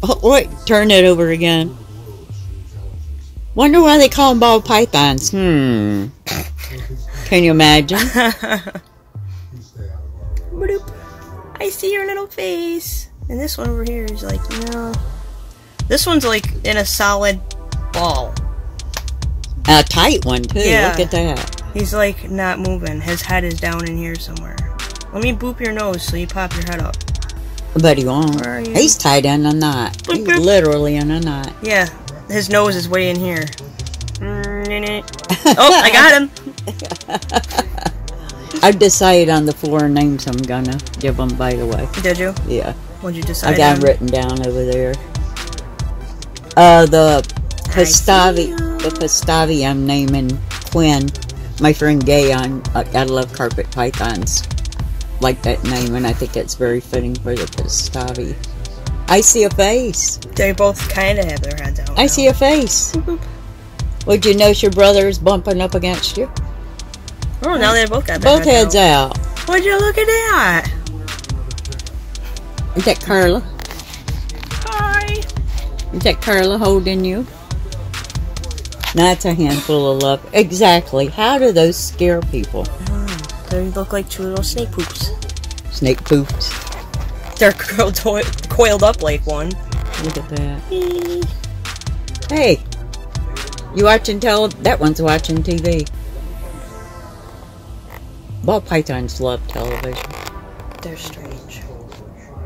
Oh, wait, turn it over again. Wonder why they call them ball pythons. Can you imagine? Bloop. I see your little face. And this one over here is like, this one's like in a solid ball. A tight one, too. Yeah. Look at that. He's like not moving. His head is down in here somewhere. Let me boop your nose so you pop your head up. But he won't. Where are you? He's tied in a knot. Boop, He's boop. literally in a knot. Yeah, his nose is way in here. Oh, I got him. I've decided on the 4 names I'm gonna give them, by the way. Did you? Yeah. What'd you decide I got on? them written down over there. The Pastavi I'm naming Quinn. My friend Gay on I love carpet pythons. Like that name, and I think it's very fitting for the Pastavi. I see a face. They both kind of have their heads out. I see a face. Would you notice your brother is bumping up against you? Oh, now they both got their Both heads out. Would you look at that? Is that Carla? Hi. Is that Carla holding you? That's a handful of love. Exactly. How do those scare people? They look like 2 little snake poops. Snake poops. They're coiled up like one. Look at that. Hey, you watching that one's watching TV. Ball pythons love television. They're strange.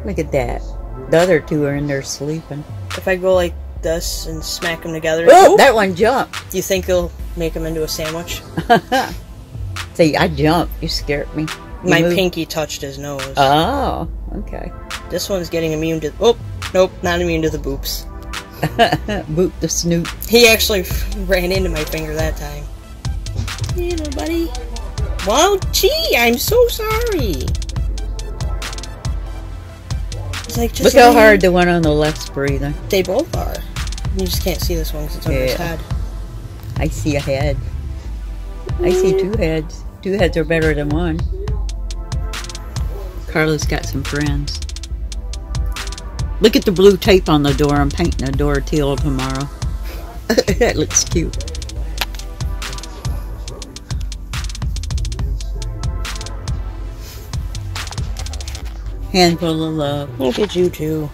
Look at that. The other 2 are in there sleeping. If I go like this and smack them together, Oh, that one jumped. do you think it'll make them into a sandwich? See, I jumped. You scared me. My pinky touched his nose. Oh, okay. This one's getting immune to... Oh, nope, not immune to the boops. Boot the snoot. He actually ran into my finger that time. Hey, little buddy. Well, gee, I'm so sorry. It's like, just Look how hard the one on the left's breathing. They both are. You just can't see this one because it's under his head. I see a head. I see 2 heads. 2 heads are better than 1. Carla's got some friends. Look at the blue tape on the door. I'm painting the door teal tomorrow. That looks cute. Handful of love. Look at you two.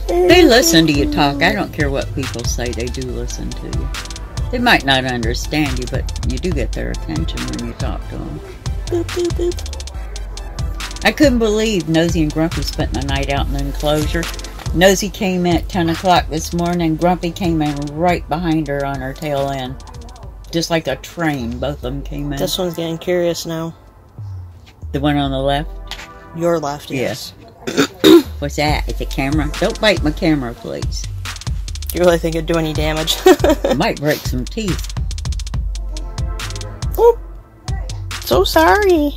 They listen to you talk. I don't care what people say. They do listen to you. They might not understand you, but you do get their attention when you talk to them. Boop, boop, boop. I couldn't believe Nosy and Grumpy spent the night out in the enclosure. Nosy came in at 10 o'clock this morning. Grumpy came in right behind her on her tail end. Just like a train, both of them came in. This one's getting curious now. The one on the left? Your left, yes. What's that? It's a camera? Don't bite my camera, please. Do you really think it'd do any damage? It might break some teeth. Oh, so sorry.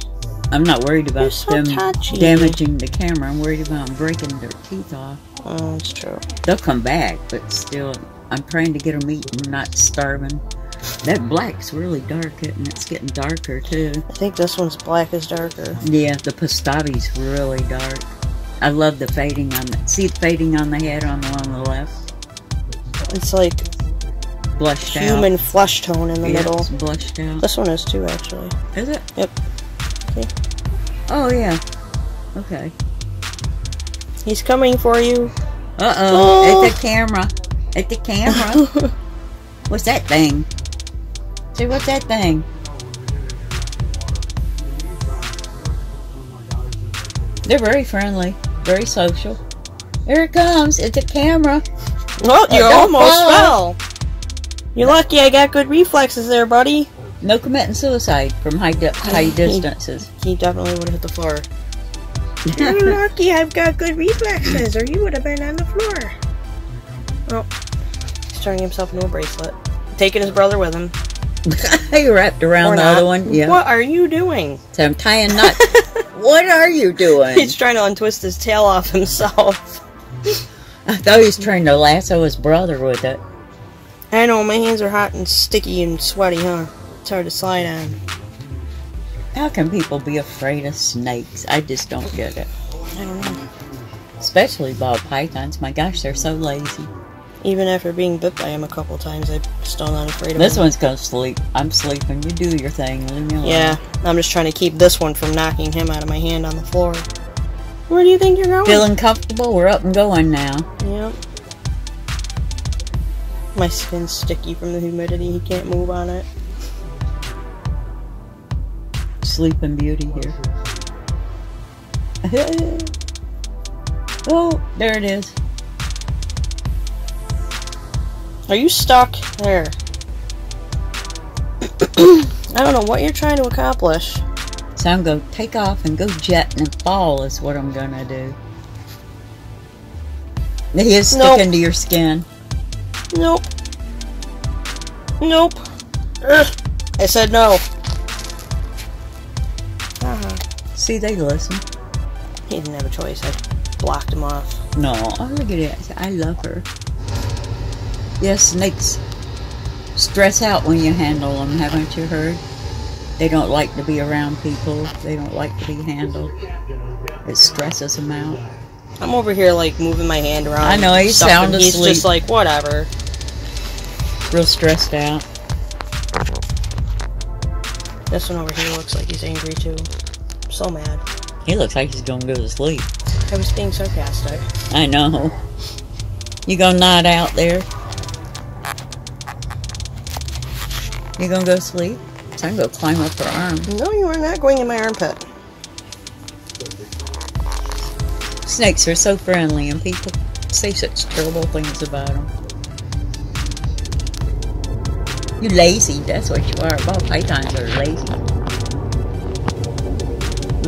I'm not worried about them touchy. damaging the camera. I'm worried about them breaking their teeth off. Oh, that's true. They'll come back, but still, I'm trying to get them eating, not starving. That black's really dark, and it's getting darker, too. I think this one's black is darker. Yeah, the Pastavi's really dark. I love the fading on the... See the fading on the head on the one on the left? It's like Blushed out. human flesh tone in the middle. It's blushed out. This one is too, actually. Is it? Yep. Okay. Oh, yeah. Okay. He's coming for you. Uh-oh. It's the camera. It's the camera. What's that thing? See, what's that thing? They're very friendly. Very social. Here it comes. It's a camera. Oh, you don't almost fall. fell. You're lucky I got good reflexes there, buddy. No committing suicide from high distances. He definitely would have hit the floor. You're lucky I've got good reflexes, or you would have been on the floor. Oh, he's turning himself into a bracelet. Taking his brother with him. He wrapped around the other one. Yeah. What are you doing? So I'm tying knots. What are you doing? He's trying to untwist his tail off himself. I thought he was trying to lasso his brother with it. I know, my hands are hot and sticky and sweaty, huh? It's hard to slide on. How can people be afraid of snakes? I just don't get it. I don't know. Especially ball pythons. My gosh, they're so lazy. Even after being bit by him a couple times, I'm still not afraid of This him. one's gonna sleep. I'm sleeping. You do your thing. Leave me alone. Yeah, I'm just trying to keep this one from knocking him out of my hand on the floor. Where do you think you're going? Feeling comfortable? We're up and going now. Yep. My skin's sticky from the humidity. He can't move on it. Sleeping Beauty here. Oh, there it is. Are you stuck? There. I don't know what you're trying to accomplish. So I'm going to take off and go jetting and fall is what I'm going to do. He is sticking to your skin. Nope. Nope. Ugh. I said no. See, they listen. He didn't have a choice. I blocked him off. No, oh, look at it. I love her. Yes, snakes stress out when you handle them, haven't you heard? They don't like to be around people. They don't like to be handled. It stresses them out. I'm over here, like, moving my hand around. I know, he's sound asleep. He's just like, whatever. Real stressed out. This one over here looks like he's angry, too. I'm so mad. He looks like he's gonna go to sleep. I was being sarcastic. I know. You gonna nod out there? You gonna go to sleep? So I'm gonna climb up her arm. No, you are not going in my armpit. Snakes are so friendly and people say such terrible things about them. You're lazy, that's what you are. Ball pythons are lazy.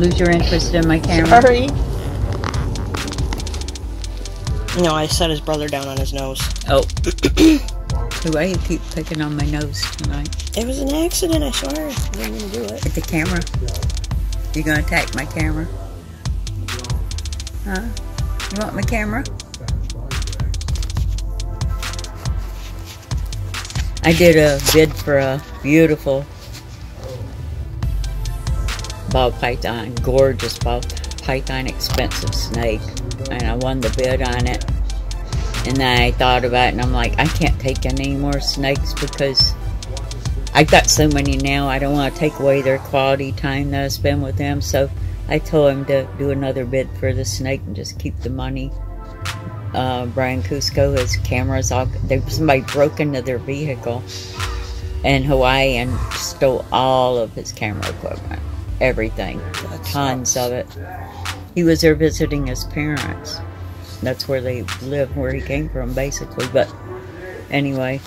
Lose your interest in my camera? Sorry. No, I set his brother down on his nose. Oh. Why you keep picking on my nose tonight? It was an accident, I swear. I didn't mean to do it. At the camera? You gonna attack my camera? Huh? You want my camera? I did a bid for a beautiful ball python, gorgeous ball python, expensive snake, and I won the bid on it. And then I thought about it, and I'm like, I can't take any more snakes because I've got so many now. I don't want to take away their quality time that I spend with them. So I told him to do another bid for the snake and just keep the money. Brian Cusco, his cameras all, somebody broke into their vehicle in Hawaii and stole all of his camera equipment, everything, tons of it. He was there visiting his parents. That's where they live, where he came from, basically. But anyway,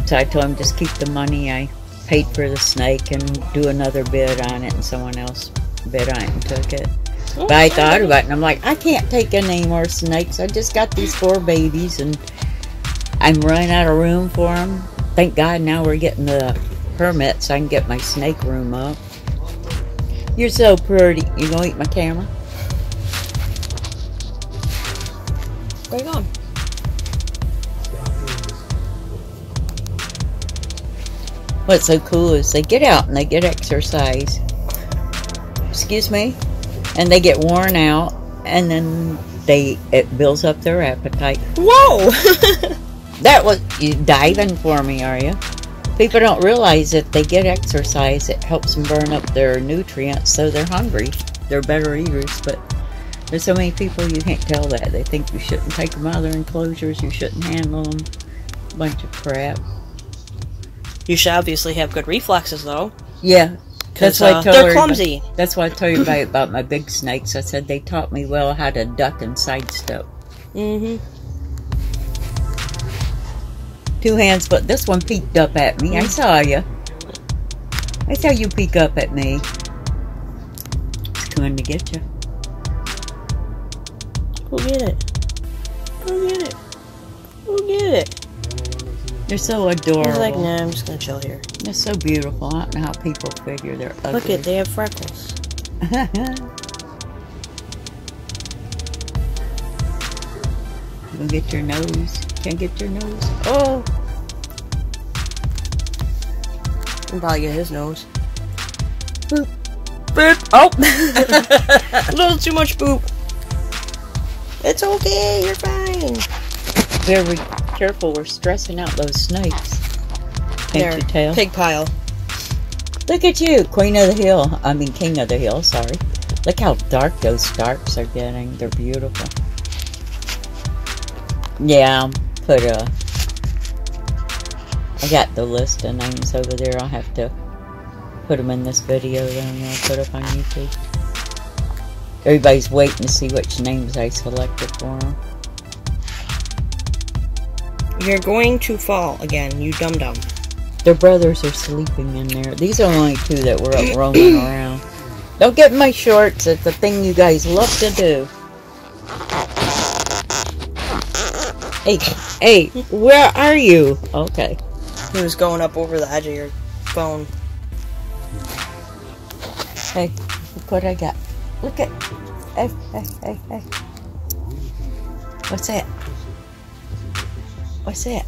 so I told him just keep the money. I paid for the snake and do another bid on it, and someone else bid on it and took it. But I thought about it, and I'm like, I can't take any more snakes. I just got these 4 babies, and I'm running out of room for them. Thank God now we're getting the permit so I can get my snake room up. You're so pretty. You gonna eat my camera? Where you going? What's so cool is they get out and they get exercise. Excuse me? And they get worn out, and then it builds up their appetite. Whoa! That was, you diving for me, are you? People don't realize if they get exercise, it helps them burn up their nutrients, so they're hungry. They're better eaters, but there's so many people you can't tell that. They think you shouldn't take them out of their enclosures, you shouldn't handle them. Bunch of crap. You should obviously have good reflexes, though. Yeah. Because they're clumsy. That's why I told you about my big snakes. I said they taught me well how to duck and sidestep. Mm-hmm. 2 hands, but this one peeked up at me. I saw you. I saw you peek up at me. It's coming to get you. Go get it. Go get it. Go get it. They're so adorable. He's like, nah, I'm just gonna chill here. They're so beautiful. I don't know how people figure they're ugly. Look it, they have freckles. You gonna get your nose? Can't get your nose? Oh! You can probably get his nose. Boop. Boop. Oh! A little too much poop. It's okay, you're fine. Very careful, we're stressing out those snakes. Can't you tell? Pig pile. Look at you, Queen of the Hill. I mean, King of the Hill, sorry. Look how dark those starks are getting. They're beautiful. Yeah, I got the list of names over there. I'll have to put them in this video then I'll put up on YouTube. Everybody's waiting to see which names I selected for them. You're going to fall again, you dum-dum. Their brothers are sleeping in there. These are only two that were up roaming around. Don't get in my shorts. It's a thing you guys love to do. Hey, where are you? Okay. He was going up over the edge of your phone. Hey, look what I got. Look at. Hey. What's that? What's that?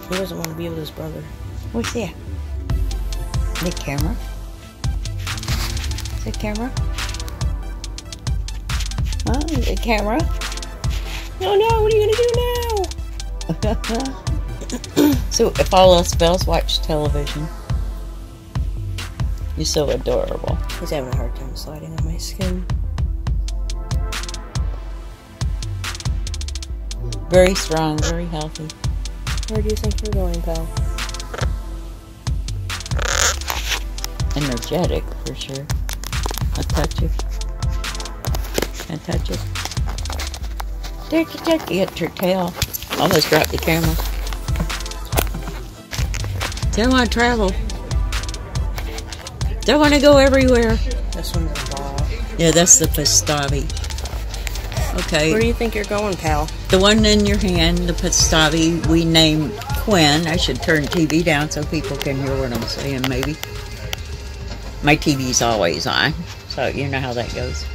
He doesn't want to be with his brother. What's that? The camera? Is it camera? Huh? Is it camera? Oh no, what are you gonna do now? So, if all else fails, watch television. You're so adorable. He's having a hard time sliding on my skin. Very strong, very healthy. Where do you think you're going, pal? Energetic, for sure. I'll touch you. Can't touch it. There, get your tail. Almost dropped the camera. Don't want to travel. Don't want to go everywhere. This one's a ball. Yeah, that's the pastavi. Okay. Where do you think you're going, pal? The one in your hand, the pastavi, we named Quinn. I should turn TV down so people can hear what I'm saying, maybe. My TV's always on, so you know how that goes.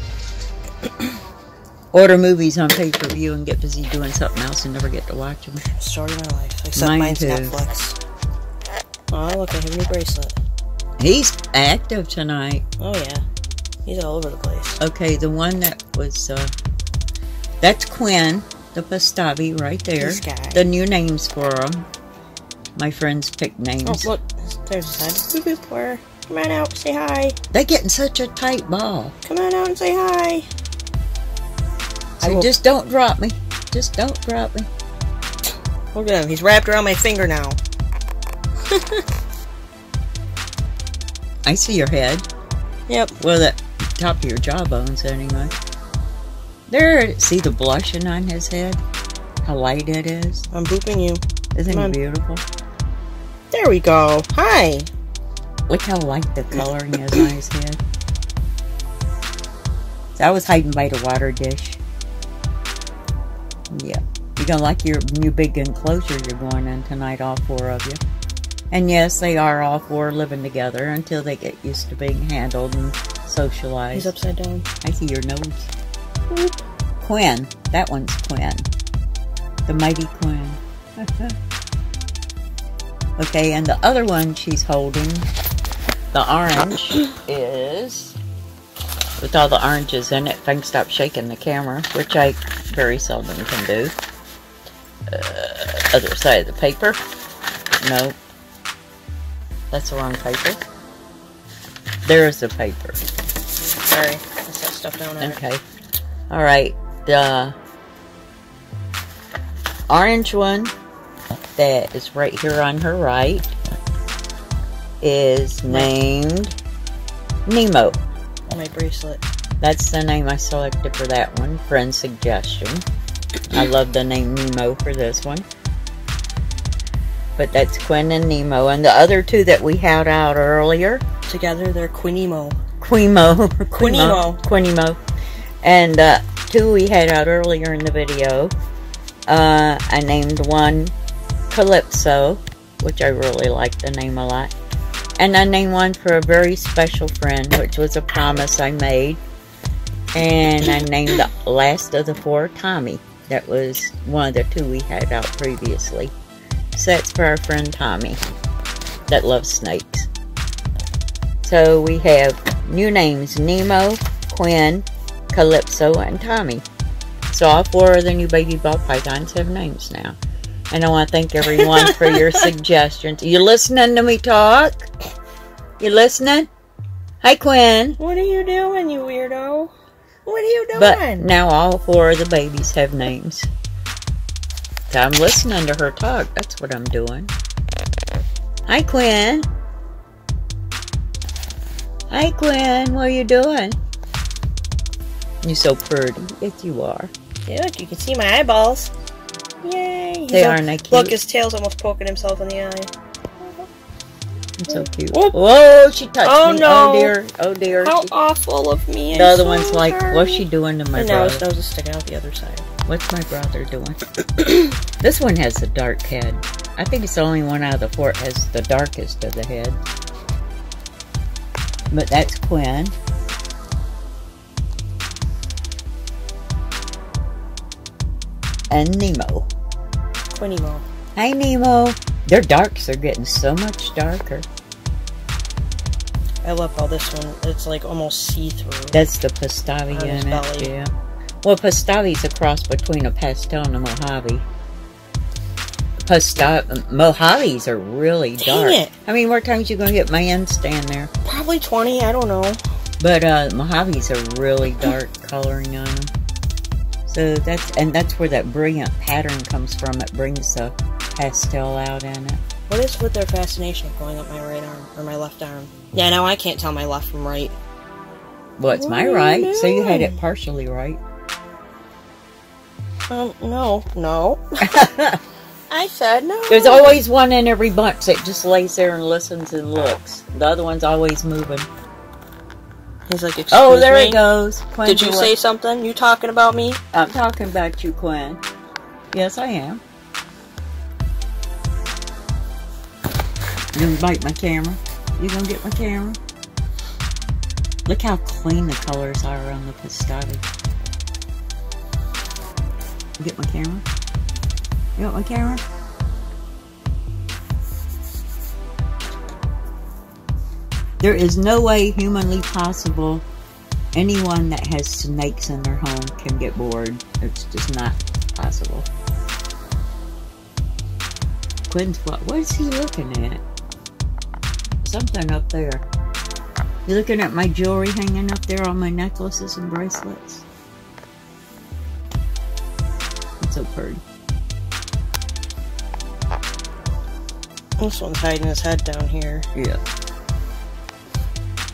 Order movies on pay-per-view and get busy doing something else and never get to watch them. Story of my life. Except Mine mine's too. Netflix. Oh, look, I have a new bracelet. He's active tonight. Oh, yeah. He's all over the place. Okay, the one that was, that's Quinn, the pastavi right there. This guy. The new names for them. My friends picked names. Oh, look. There's his head. Boop, boop, where? Come on out, say hi. They get in such a tight ball. Come on out and say hi. So just don't drop me. Just don't drop me. Look at him. He's wrapped around my finger now. I see your head. Yep. Well, the top of your jawbones, anyway. There, see the blushing on his head? How light it is? I'm booping you. Isn't he beautiful? There we go. Hi. Look how light the coloring is on his head. So I was hiding by the water dish. Yeah. You're going to like your new big enclosure you're going in tonight, all four of you. And yes, they are all four living together until they get used to being handled and socialized. He's upside down. I see your nose. Whoop. Quinn. That one's Quinn. The mighty Quinn. Okay, and the other one she's holding, the orange, is, with all the oranges in it, if I can stop shaking the camera, which I very seldom can do. Other side of the paper. No. That's the wrong paper. There's the paper. Sorry, I set stuff down there. Okay. Alright, the orange one that is right here on her right is named Nemo. My bracelet. That's the name I selected for that one. Friend suggestion. I love the name Nemo for this one. But that's Quinn and Nemo. And the other two that we had out earlier. Together they're Quinimo. Quinimo. And two we had out earlier in the video. I named one Calypso, which I really like the name a lot. And I named one for a very special friend, which was a promise I made. And I named the last of the four Tommy. That was one of the two we had out previously. So that's for our friend Tommy that loves snakes. So we have new names: Nemo, Quinn, Calypso, and Tommy. So all 4 of the new baby ball pythons have names now. And I want to thank everyone for your suggestions. You listening to me talk? You listening? Hi, Quinn. What are you doing, you weirdo? What are you doing? But now all 4 of the babies have names. So I'm listening to her talk. That's what I'm doing. Hi, Quinn. Hi, Quinn. What are you doing? You're so pretty. Yes, you are. Yeah, look, you can see my eyeballs. Yay. They aren't that cute. Look, his tail's almost poking himself in the eye. It's so cute. Oh. Whoa, she touched me. No. Oh, dear. Oh, dear. How awful of me. The other one's like, what's she doing to my and now brother? his nose is sticking out the other side. What's my brother doing? This one has a dark head. I think it's the only one out of the 4 that has the darkest of the head. But that's Quinn. And Nemo. Quinnemo. Hi, Nemo. Their darks are getting so much darker. I love how this one, it's like almost see-through. That's the Pastavi On his in belly. it. Yeah. Well, Pastavi's a cross between a pastel and a Mojave. Mojaves are really dark. Dang it. How many more times you gonna get my end stand there? Probably 20, I don't know. But Mojaves are really dark coloring on them. So that's where that brilliant pattern comes from. It brings the pastel out in it. What is with their fascination of going up my right arm, or my left arm? Yeah, now I can't tell my left from right. Well, it's my What are right, you so you had doing? it partially right. No. I said no. There's always one in every bunch that just lays there and listens and looks. The other one's always moving. He's like, excuse Oh, there me? it goes. Quinn, Did you say something? You talking about me? I'm talking about you, Quinn. Yes, I am. You gonna bite my camera? You gonna get my camera? Look how clean the colors are on the Pastavi. You get my camera? You want my camera? There is no way humanly possible anyone that has snakes in their home can get bored. It's just not possible. Quinn's what is he looking at? Something up there. You looking at my jewelry hanging up there on my necklaces and bracelets? It's so pretty. This one's hiding his head down here. Yeah.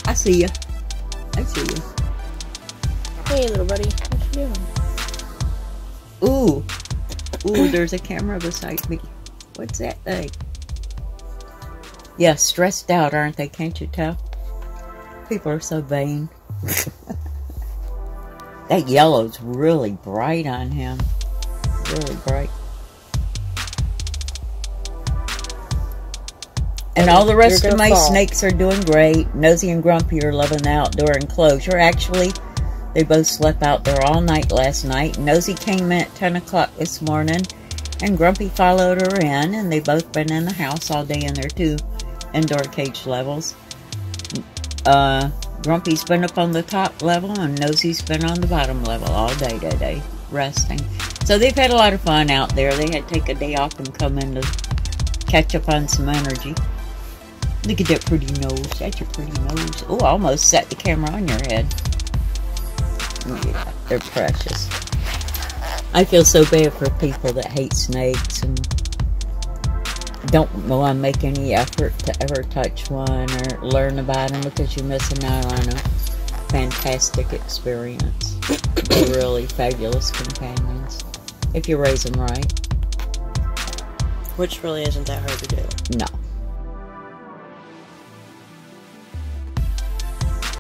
I see you. I see you. Hey, little buddy. What you doing? Ooh. Ooh, there's a camera beside me. What's that thing? Yeah, stressed out, aren't they? Can't you tell? People are so vain. That yellow's really bright on him. Really bright. And all the rest of my snakes are doing great. Nosy and Grumpy are loving the outdoor enclosure. Actually, they both slept out there all night last night. Nosy came in at 10 o'clock this morning, and Grumpy followed her in, and they've both been in the house all day in their 2 indoor cage levels. Grumpy's been up on the top level, and Nosy's been on the bottom level all day today, resting. So they've had a lot of fun out there. They had to take a day off and come in to catch up on some energy. Look at that pretty nose. That's your pretty nose. Oh, I almost set the camera on your head. Yeah, they're precious. I feel so bad for people that hate snakes and don't want to make any effort to ever touch one or learn about them because you're missing out on a fantastic experience. They're really fabulous companions if you raise them right. Which really isn't that hard to do. No.